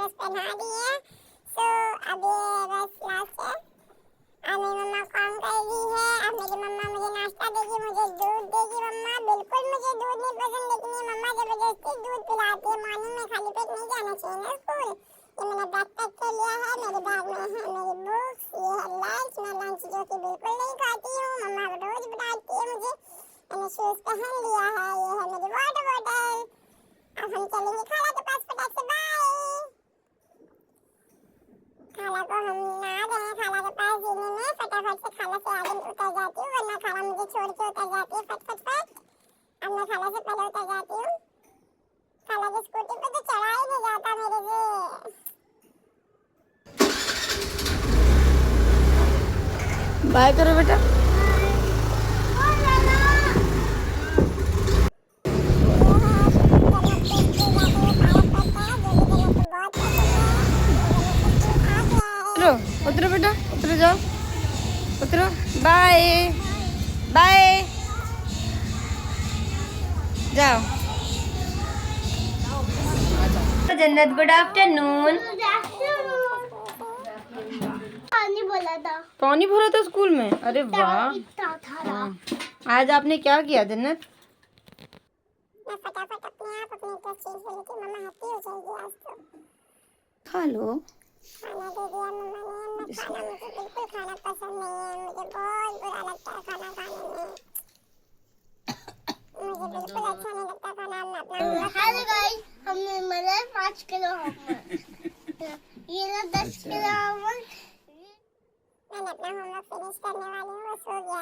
Dress पहना दी है। सो अब ये बस लास्ट है। अब मेरी मम्मा काम कर रही है। अब मेरी मम्मा मुझे नाश्ता देगी, मुझे दूध देगी। मम्मा बिल्कुल मुझे दूध नहीं पसंद, लेकिन ये मम्मा जबरदस्ती दूध पिलाती है। मॉर्निंग में खाली पेट नहीं जाना चाहिए ना स्कूल। ये मैंने बैग पैक कर लिया है। मेरे बैग में है मेरी बुक्स, ये है लंच। मैं लंच जो कि बिल्कुल नहीं खाती हूँ, मम्मा रोज बताती है मुझे। मैंने शूज पहन लिया है। ये है मेरी वाटर बॉटल। अब हम चलेंगे खाला के पास फटाक से। बाय। खाला को हम ना दें खाला के पास जीने में। फटाफट से खाला से आगे उतर जाती हूँ, वरना खाला मुझे छोड़ के उतर जाती है फट फट फट। अब मैं खाला से पहले उतर जाती हूँ। खाला की स्कूटी पे तो चढ़ा ही नहीं जाता मेरे से। बाय करो बेटा। उतरो उतरो बेटा, उतरो जाओ, उतरो। बाय बाय, जाओ। जन्नत गुड आफ्टरनून। पानी बोला था। पानी भरा था स्कूल में? अरे वाह। हाँ। आज आपने क्या किया जन्नत? मैं फटाफट अपने आप अपनी ड्रेस चेंज कर लेती हूँ। मम्मा हैप्पी हो जाएगी आज तो। खा लो। खाना दे दिया मम्मा ने। मैं खाना, मुझे बिल्कुल खाना पसंद नहीं है। मुझे बहुत बुरा लगता है खाना खाने में। मुझे बिल्कुल अच्छा नहीं लगता खाना। मैं अपना हेलो गाइस, हमने मतलब 5 किलो होमवर्क, ये ना 10 किलो होमवर्क। मैंने अपना होमवर्क फिनिश करने वाली हूँ। वो सो गया